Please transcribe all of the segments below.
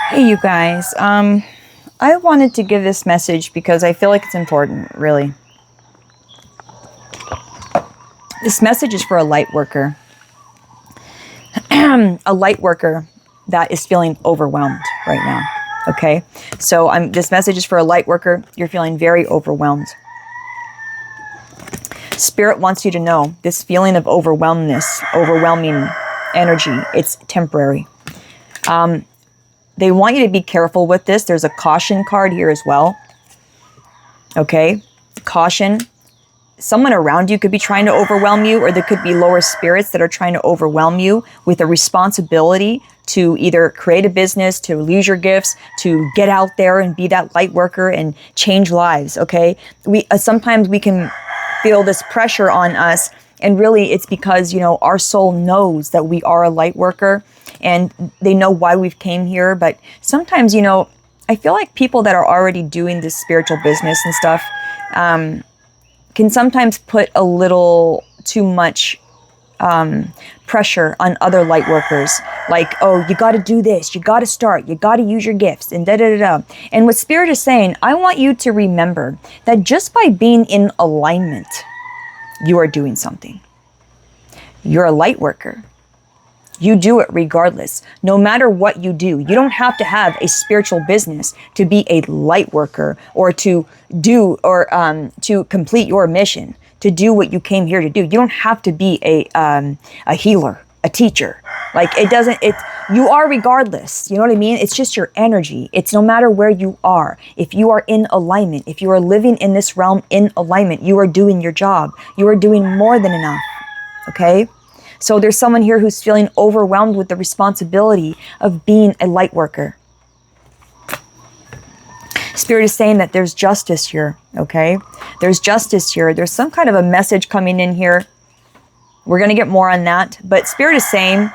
Hey, you guys. I wanted to give this message because I feel like it's important, really. This message is for a light worker. A light worker that is feeling overwhelmed right now. Okay? So this message is for a light worker. You're feeling very overwhelmed. Spirit wants you to know this feeling of overwhelming energy, it's temporary. They want you to be careful with this. There's a caution card here as well. Okay? Caution. Someone around you could be trying to overwhelm you, or there could be lower spirits that are trying to overwhelm you with a responsibility to either create a business, to use your gifts, to get out there and be that light worker and change lives, okay? Sometimes we can feel this pressure on us, and really it's because, our soul knows that we are a light worker, and they know why we've came here. But sometimes, I feel like people that are already doing this spiritual business and stuff can sometimes put a little too much pressure on other light workers. Like, oh, you got to do this, you got to start, you got to use your gifts, and da-da-da-da. And what Spirit is saying, I want you to remember that just by being in alignment, you are doing something. You're a light worker. You do it regardless. No matter what you do, you don't have to have a spiritual business to be a light worker, or to do, or to complete your mission, to do what you came here to do. You don't have to be a healer, a teacher. Like, you are regardless. You know what I mean? It's just your energy. It's no matter where you are. If you are in alignment, if you are living in this realm in alignment, you are doing your job. You are doing more than enough. Okay? So there's someone here who's feeling overwhelmed with the responsibility of being a light worker. Spirit is saying that there's justice here, okay? There's justice here. There's some kind of a message coming in here. We're going to get more on that. But Spirit is saying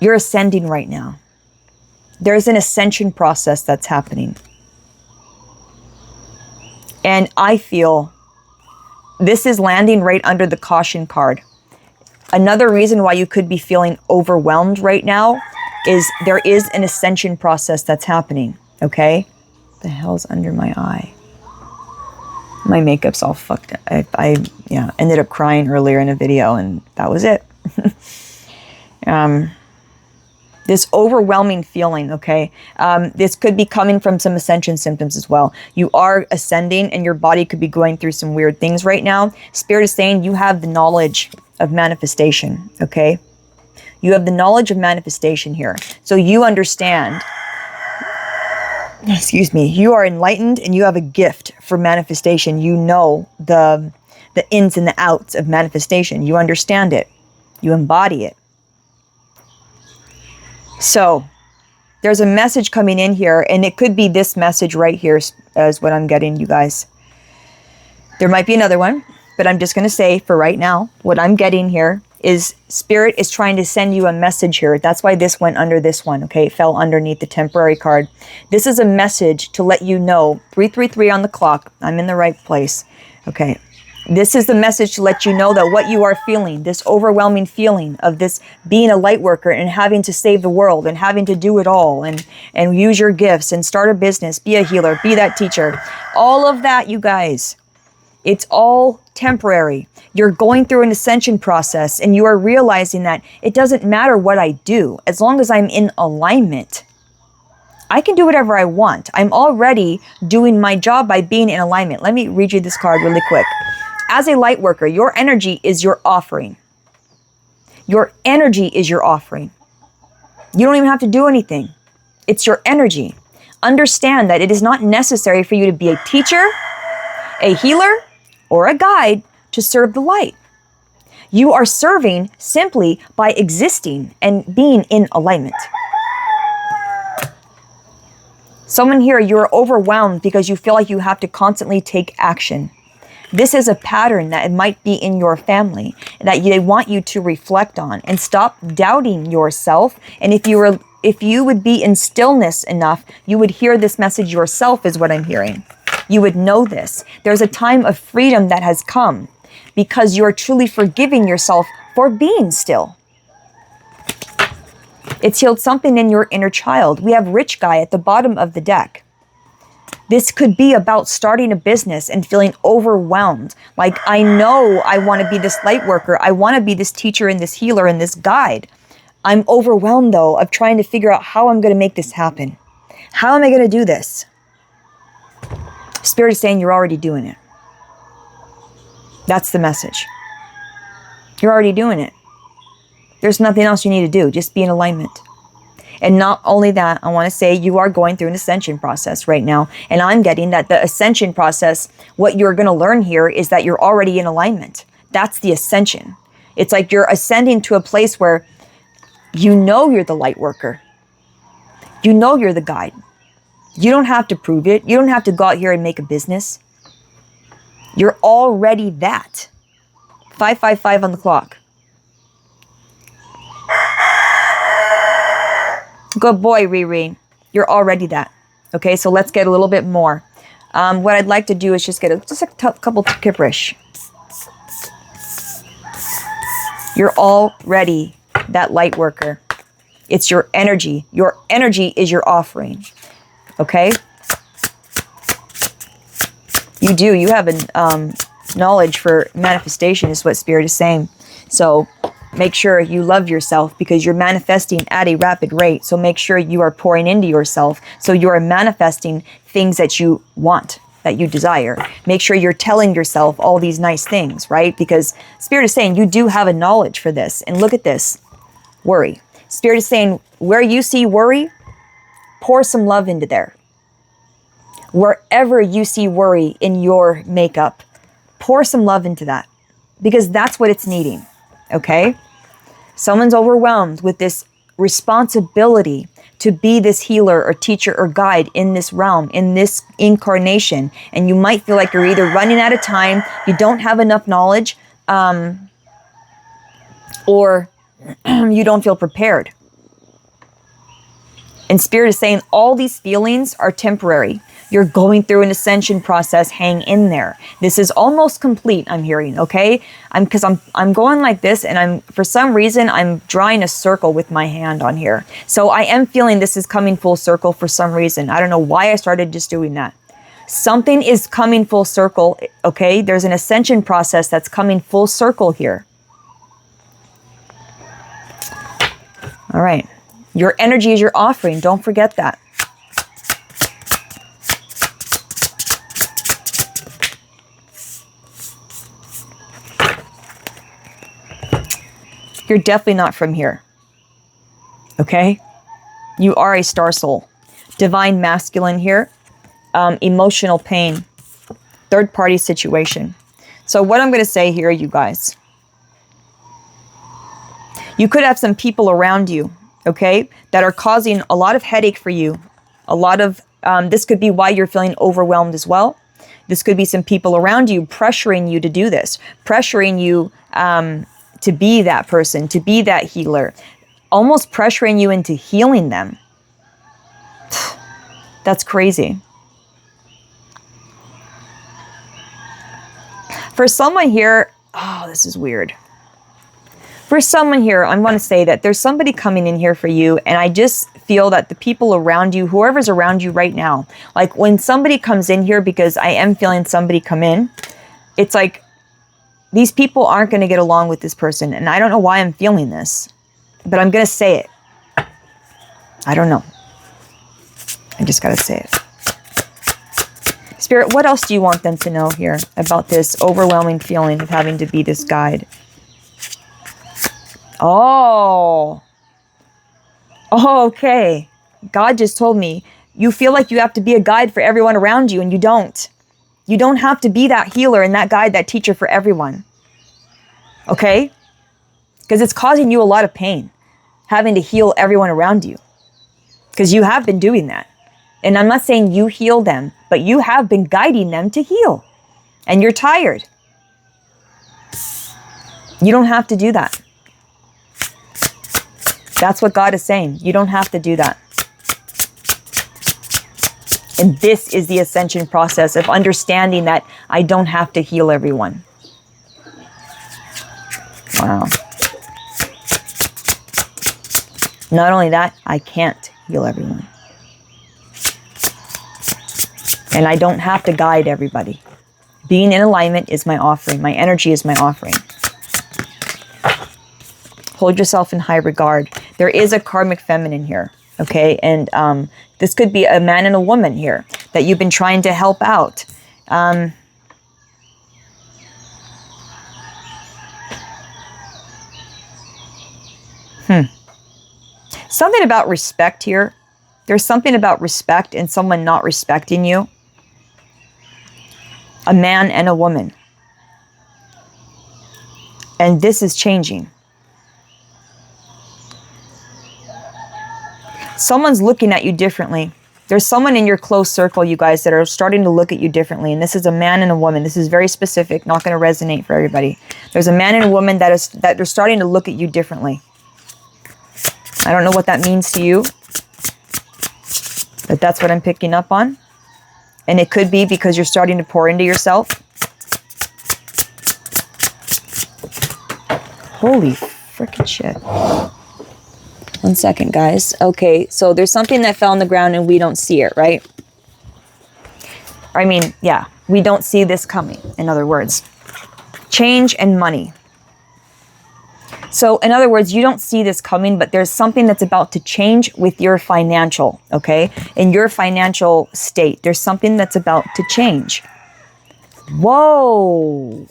you're ascending right now. There's an ascension process that's happening. And I feel this is landing right under the caution card. Another reason why you could be feeling overwhelmed right now is there is an ascension process that's happening, okay? The hell's under my eye? My makeup's all fucked up. I ended up crying earlier in a video, and that was it. This overwhelming feeling, okay? This could be coming from some ascension symptoms as well. You are ascending, and your body could be going through some weird things right now. Spirit is saying you have the knowledge of manifestation, okay? You have the knowledge of manifestation here. So you understand, you are enlightened, and you have a gift for manifestation. You know the ins and the outs of manifestation. You understand it. You embody it. So there's a message coming in here, and it could be this message right here is what I'm getting, you guys. There might be another one, but I'm just going to say for right now, what I'm getting here is Spirit is trying to send you a message here. That's why this went under this one, okay? It fell underneath the temporary card. This is a message to let you know, 333 on the clock, I'm in the right place, okay? This is the message to let you know that what you are feeling, this overwhelming feeling of this being a light worker and having to save the world and having to do it all and use your gifts and start a business, be a healer, be that teacher. All of that, you guys, it's all temporary. You're going through an ascension process, and you are realizing that it doesn't matter what I do. As long as I'm in alignment, I can do whatever I want. I'm already doing my job by being in alignment. Let me read you this card really quick. As a light worker, your energy is your offering. Your energy is your offering. You don't even have to do anything. It's your energy. Understand that it is not necessary for you to be a teacher, a healer, or a guide to serve the light. You are serving simply by existing and being in alignment. Someone here, you're overwhelmed because you feel like you have to constantly take action. This is a pattern that it might be in your family that they want you to reflect on and stop doubting yourself. And if you would be in stillness enough, you would hear this message yourself, is what I'm hearing. You would know this. There's a time of freedom that has come because you're truly forgiving yourself for being still. It's healed something in your inner child. We have rich guy at the bottom of the deck. This could be about starting a business and feeling overwhelmed. Like, I know I want to be this light worker. I want to be this teacher and this healer and this guide. I'm overwhelmed, though, of trying to figure out how I'm going to make this happen. How am I going to do this? Spirit is saying you're already doing it. That's the message. You're already doing it. There's nothing else you need to do. Just be in alignment. And not only that, I want to say you are going through an ascension process right now. And I'm getting that the ascension process, what you're going to learn here is that you're already in alignment. That's the ascension. It's like you're ascending to a place where you know you're the light worker. You know you're the guide. You don't have to prove it. You don't have to go out here and make a business. You're already that. 555 on the clock. Good boy, Riri. You're already that. Okay, so let's get a little bit more. What I'd like to do is just get a couple kipperish. You're already that light worker. It's your energy. Your energy is your offering. Okay? You do. You have a knowledge for manifestation is what Spirit is saying. So make sure you love yourself because you're manifesting at a rapid rate. So make sure you are pouring into yourself. So you are manifesting things that you want, that you desire. Make sure you're telling yourself all these nice things, right? Because Spirit is saying you do have a knowledge for this. And look at this. Worry. Spirit is saying where you see worry, pour some love into there. Wherever you see worry in your makeup, pour some love into that. Because that's what it's needing. Okay? Someone's overwhelmed with this responsibility to be this healer or teacher or guide in this realm, in this incarnation. And you might feel like you're either running out of time, you don't have enough knowledge, or you don't feel prepared. And Spirit is saying all these feelings are temporary. You're going through an ascension process. Hang in there. This is almost complete, I'm hearing, okay? Because I'm going like this, and for some reason, I'm drawing a circle with my hand on here. So I am feeling this is coming full circle for some reason. I don't know why I started just doing that. Something is coming full circle, okay? There's an ascension process that's coming full circle here. All right. Your energy is your offering. Don't forget that. You're definitely not from here. Okay? You are a star soul. Divine masculine here. Emotional pain. Third party situation. So what I'm going to say here, you guys. You could have some people around you, okay, that are causing a lot of headache for you. A lot of, this could be why you're feeling overwhelmed as well. This could be some people around you pressuring you to do this. Pressuring you to be that person, to be that healer. Almost pressuring you into healing them. That's crazy. For someone here, oh, this is weird. For someone here, I want to say that there's somebody coming in here for you, and I just feel that the people around you, whoever's around you right now, like when somebody comes in here, because I am feeling somebody come in, it's like these people aren't going to get along with this person, and I don't know why I'm feeling this, but I'm going to say it. I don't know. I just got to say it. Spirit, what else do you want them to know here about this overwhelming feeling of having to be this guide? Oh, okay. God just told me you feel like you have to be a guide for everyone around you, and you don't. You don't have to be that healer and that guide, that teacher for everyone. Okay? Because it's causing you a lot of pain, having to heal everyone around you. Because you have been doing that. And I'm not saying you heal them, but you have been guiding them to heal. And you're tired. You don't have to do that. That's what God is saying. You don't have to do that. And this is the ascension process of understanding that I don't have to heal everyone. Wow. Not only that, I can't heal everyone. And I don't have to guide everybody. Being in alignment is my offering. My energy is my offering. Hold yourself in high regard. There is a karmic feminine here, okay? And this could be a man and a woman here that you've been trying to help out. Something about respect here. There's something about respect and someone not respecting you. A man and a woman. And this is changing. Someone's looking at you differently. There's someone in your close circle, you guys, that are starting to look at you differently. And this is a man and a woman. This is very specific, not going to resonate for everybody. There's a man and a woman that they're starting to look at you differently. I don't know what that means to you, but that's what I'm picking up on. And it could be because you're starting to pour into yourself. Holy freaking shit. 1 second, guys. Okay, so there's something that fell on the ground and we don't see it, right? I mean, yeah, we don't see this coming, in other words. Change and money. So, in other words, you don't see this coming, but there's something that's about to change with your financial, okay? In your financial state, there's something that's about to change. Whoa.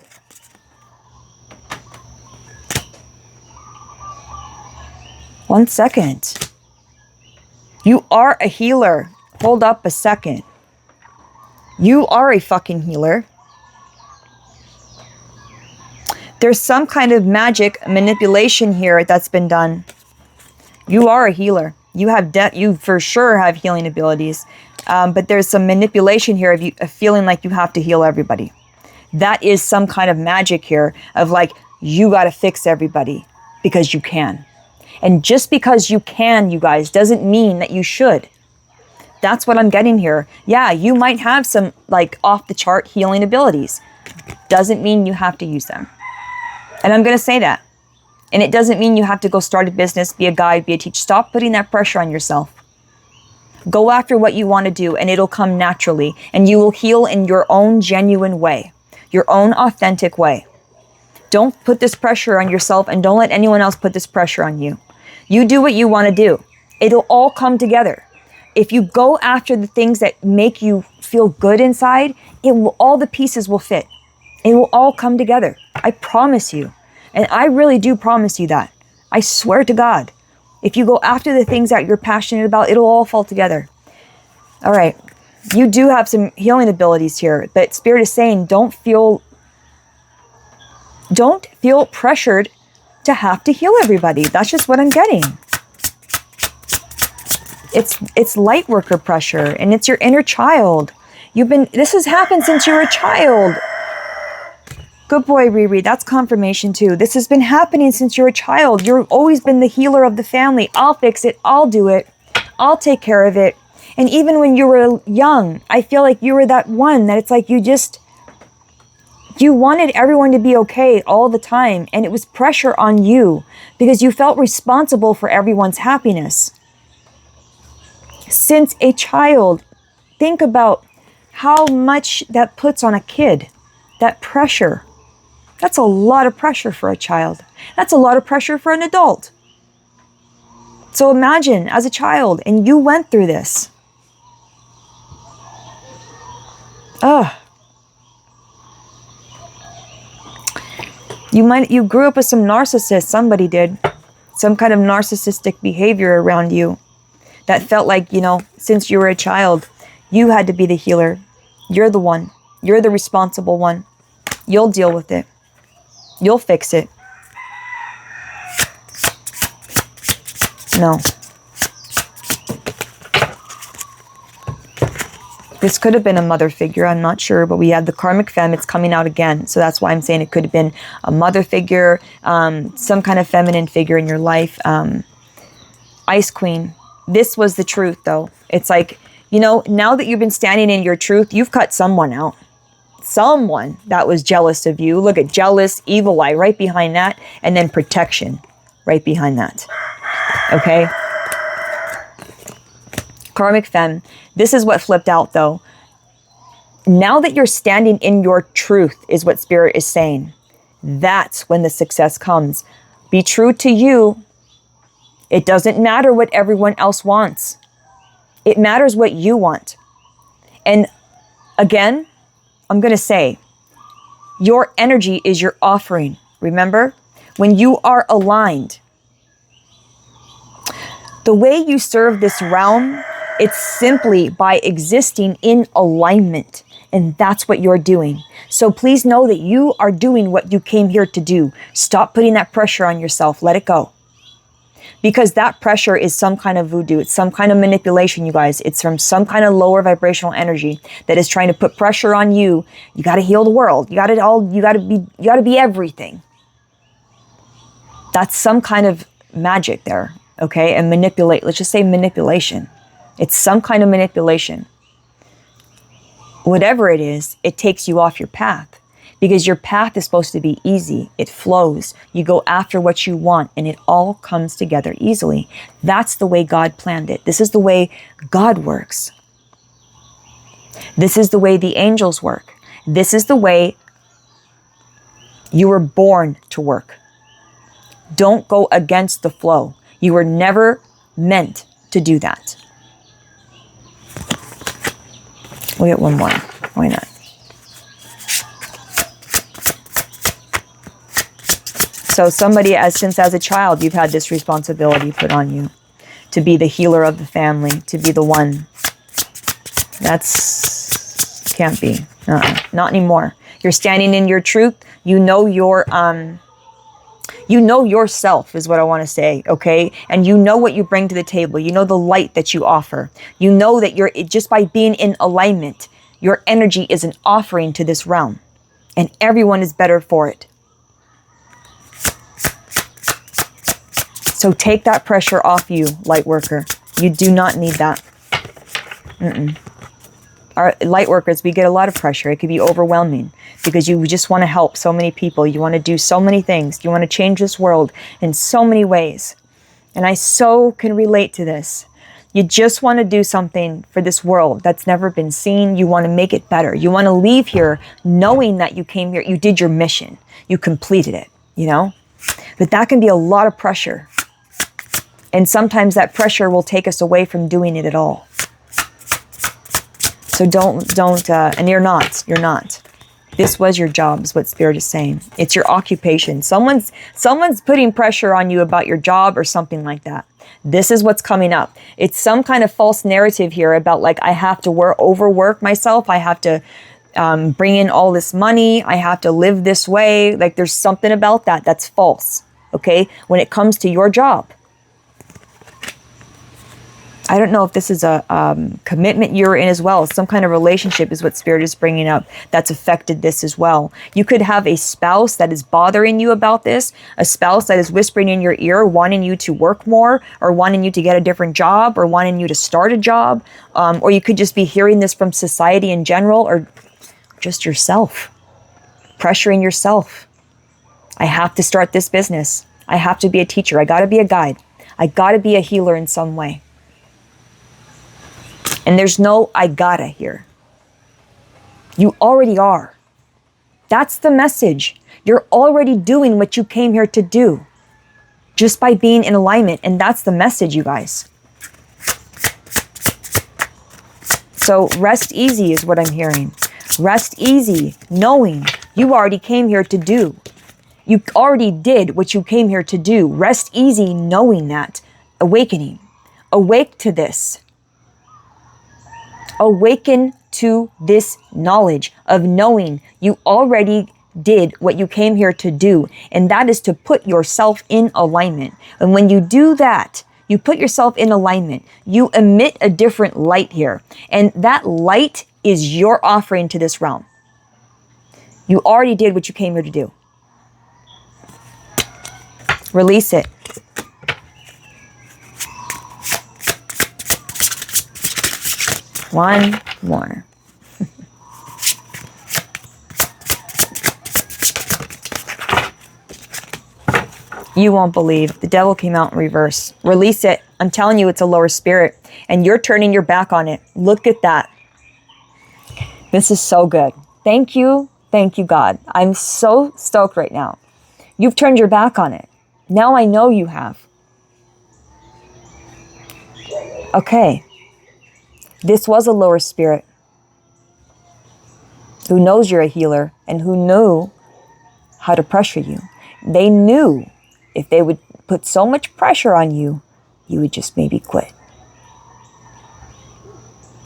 One second. You are a healer. Hold up a second. You are a fucking healer. There's some kind of magic manipulation here that's been done. You are a healer. You have you for sure have healing abilities. But there's some manipulation here of feeling like you have to heal everybody. That is some kind of magic here of like, you got to fix everybody because you can. And just because you can, you guys, doesn't mean that you should. That's what I'm getting here. Yeah, you might have some like off the chart healing abilities. Doesn't mean you have to use them. And I'm going to say that. And it doesn't mean you have to go start a business, be a guide, be a teacher. Stop putting that pressure on yourself. Go after what you want to do and it'll come naturally. And you will heal in your own genuine way, your own authentic way. Don't put this pressure on yourself and don't let anyone else put this pressure on you. You do what you want to do. It'll all come together. If you go after the things that make you feel good inside, all the pieces will fit. It will all come together. I promise you. And I really do promise you that. I swear to God. If you go after the things that you're passionate about, it'll all fall together. All right. You do have some healing abilities here, but Spirit is saying don't feel pressured to have to heal everybody. That's just what I'm getting. It's Lightworker pressure, and it's your inner child. This has happened since you were a child. Good boy, Riri. That's confirmation too. This has been happening since you're a child. You've always been the healer of the family. I'll fix it. I'll do it. I'll take care of it. And even when you were young, I feel like you were that one that it's like you wanted everyone to be okay all the time. And it was pressure on you because you felt responsible for everyone's happiness. Since a child, think about how much that puts on a kid. That pressure. That's a lot of pressure for a child. That's a lot of pressure for an adult. So imagine as a child and you went through this. You grew up with some narcissist, somebody did. Some kind of narcissistic behavior around you that felt like, since you were a child, you had to be the healer. You're the one. You're the responsible one. You'll deal with it. You'll fix it. No. This could have been a mother figure, I'm not sure, but we had the karmic femme, it's coming out again. So that's why I'm saying it could have been a mother figure, some kind of feminine figure in your life. Ice Queen. This was the truth, though. It's like, now that you've been standing in your truth, you've cut someone out. Someone that was jealous of you. Look at jealous, evil eye right behind that, and then protection right behind that. Okay? Karmic Femme, this is what flipped out though. Now that you're standing in your truth is what Spirit is saying. That's when the success comes. Be true to you. It doesn't matter what everyone else wants. It matters what you want. And again, I'm going to say, your energy is your offering. Remember, when you are aligned, the way you serve this realm, it's simply by existing in alignment. And that's what you're doing. So please know that you are doing what you came here to do. Stop putting that pressure on yourself. Let it go. Because that pressure is some kind of voodoo. It's some kind of manipulation, you guys. It's from some kind of lower vibrational energy that is trying to put pressure on you. You got to heal the world. You got to be everything. That's some kind of magic there, okay? And manipulate, let's just say manipulation. It's some kind of manipulation. Whatever it is, it takes you off your path. Because your path is supposed to be easy. It flows. You go after what you want and it all comes together easily. That's the way God planned it. This is the way God works. This is the way the angels work. This is the way you were born to work. Don't go against the flow. You were never meant to do that. We'll get one more. Why not? So somebody, since as a child, you've had this responsibility put on you to be the healer of the family, to be the one. Can't be. Not anymore. You're standing in your truth. You know yourself is what I want to say, okay? And you know what you bring to the table. You know the light that you offer. You know that just by being in alignment, your energy is an offering to this realm. And everyone is better for it. So take that pressure off you, Lightworker. You do not need that. Our Lightworkers, we get a lot of pressure. It can be overwhelming because you just want to help so many people. You want to do so many things. You want to change this world in so many ways. And I so can relate to this. You just want to do something for this world that's never been seen. You want to make it better. You want to leave here knowing that you came here. You did your mission. You completed it, you know? But that can be a lot of pressure. And sometimes that pressure will take us away from doing it at all. So don't, and you're not. This was your job, is what Spirit is saying. It's your occupation. Someone's putting pressure on you about your job or something like that. This is what's coming up. It's some kind of false narrative here about like, I have to overwork myself. I have to bring in all this money. I have to live this way. Like there's something about that that's false, okay? When it comes to your job. I don't know if this is a commitment you're in as well. Some kind of relationship is what Spirit is bringing up that's affected this as well. You could have a spouse that is bothering you about this, a spouse that is whispering in your ear, wanting you to work more or wanting you to get a different job or wanting you to start a job. Or you could just be hearing this from society in general or just yourself, pressuring yourself. I have to start this business. I have to be a teacher. I got to be a guide. I got to be a healer in some way. And there's no I gotta here. You already are. That's the message. You're already doing what you came here to do. Just by being in alignment. And that's the message, you guys. So rest easy is what I'm hearing. Rest easy, knowing you already came here to do. You already did what you came here to do. Rest easy, knowing that. Awakening. Awake to this. Awaken to this knowledge of knowing you already did what you came here to do. And that is to put yourself in alignment. And when you do that, you put yourself in alignment, you emit a different light here. And that light is your offering to this realm. You already did what you came here to do. Release it. One more. You won't believe. The devil came out in reverse. Release it. I'm telling you, it's a lower spirit. and you're turning your back on it. Look at that. This is so good. Thank you, God. I'm so stoked right now. You've turned your back on it. Now I know you have. Okay. This was a lower spirit who knows you're a healer and who knew how to pressure you. They knew if they would put so much pressure on you, you would just maybe quit.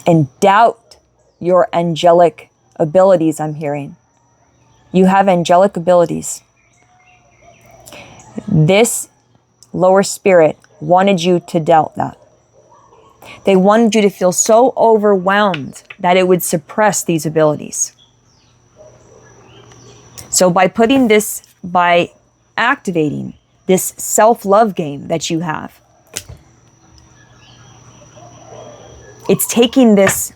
And doubt your angelic abilities, I'm hearing. You have angelic abilities. This lower spirit wanted you to doubt that. They wanted you to feel so overwhelmed that it would suppress these abilities. So by activating this self-love game that you have, it's taking this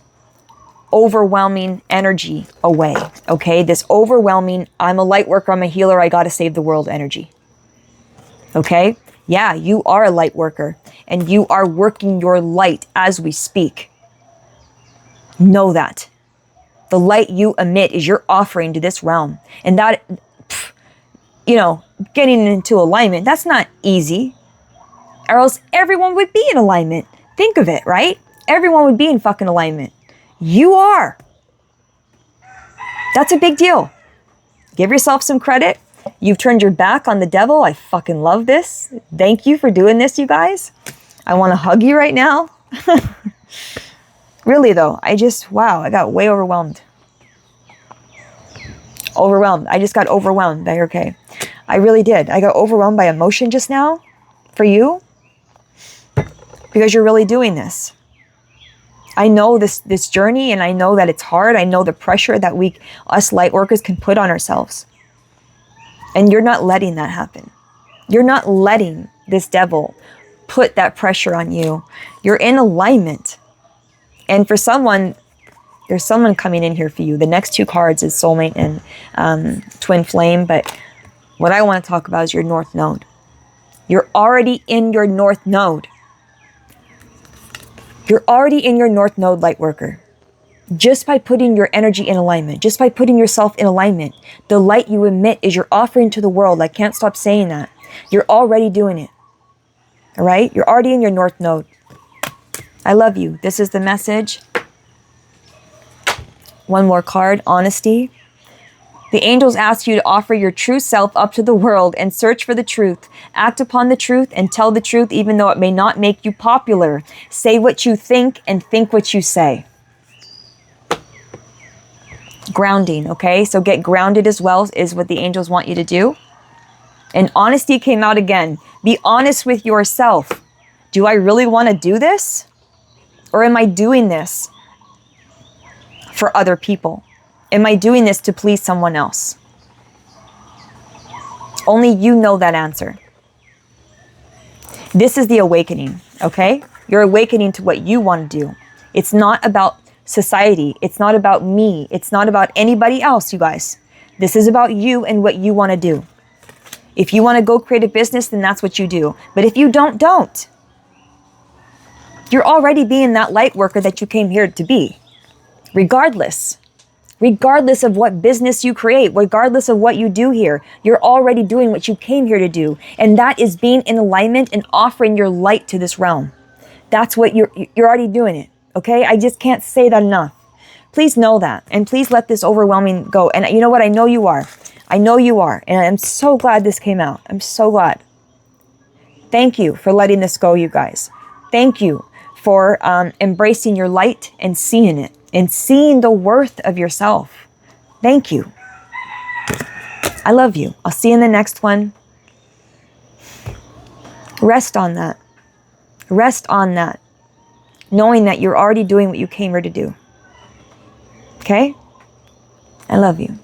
overwhelming energy away, okay? This overwhelming, I'm a light worker, I'm a healer, I gotta save the world energy. Okay? Yeah, you are a light worker and you are working your light as we speak. Know that. The light you emit is your offering to this realm. And that, getting into alignment, that's not easy. Or else everyone would be in alignment. Think of it, right? Everyone would be in fucking alignment. You are. That's a big deal. Give yourself some credit. You've turned your back on the devil. I fucking love this. Thank you for doing this, you guys. I want to hug you right now. Really though, I got way overwhelmed. I just got overwhelmed. Okay. I really did. I got overwhelmed by emotion just now for you because you're really doing this. I know this journey and I know that it's hard. I know the pressure that us light workers can put on ourselves. And you're not letting that happen. You're not letting this devil put that pressure on you. You're in alignment. And for someone, there's someone coming in here for you. The next two cards is soulmate and twin flame. But what I want to talk about is your north node. You're already in your north node. You're already in your north node, light worker. Just by putting your energy in alignment, just by putting yourself in alignment, the light you emit is your offering to the world. I can't stop saying that. You're already doing it. All right? You're already in your north node. I love you. This is the message. One more card, honesty. The angels ask you to offer your true self up to the world and search for the truth. Act upon the truth and tell the truth even though it may not make you popular. Say what you think and think what you say. Grounding, okay? So get grounded as well is what the angels want you to do. And honesty came out again. Be honest with yourself. Do I really want to do this? Or am I doing this for other people? Am I doing this to please someone else? Only you know that answer. This is the awakening, okay? You're awakening to what you want to do. It's not about society. It's not about me. It's not about anybody else, you guys. This is about you and what you want to do. If you want to go create a business, then that's what you do. But if you don't. You're already being that light worker that you came here to be. Regardless of what business you create, regardless of what you do here, you're already doing what you came here to do. And that is being in alignment and offering your light to this realm. That's what you're already doing it. Okay? I just can't say that enough. Please know that. And please let this overwhelming go. And you know what? I know you are. I know you are. And I'm so glad this came out. I'm so glad. Thank you for letting this go, you guys. Thank you for embracing your light and seeing it. And seeing the worth of yourself. Thank you. I love you. I'll see you in the next one. Rest on that. Rest on that. Knowing that you're already doing what you came here to do. Okay? I love you.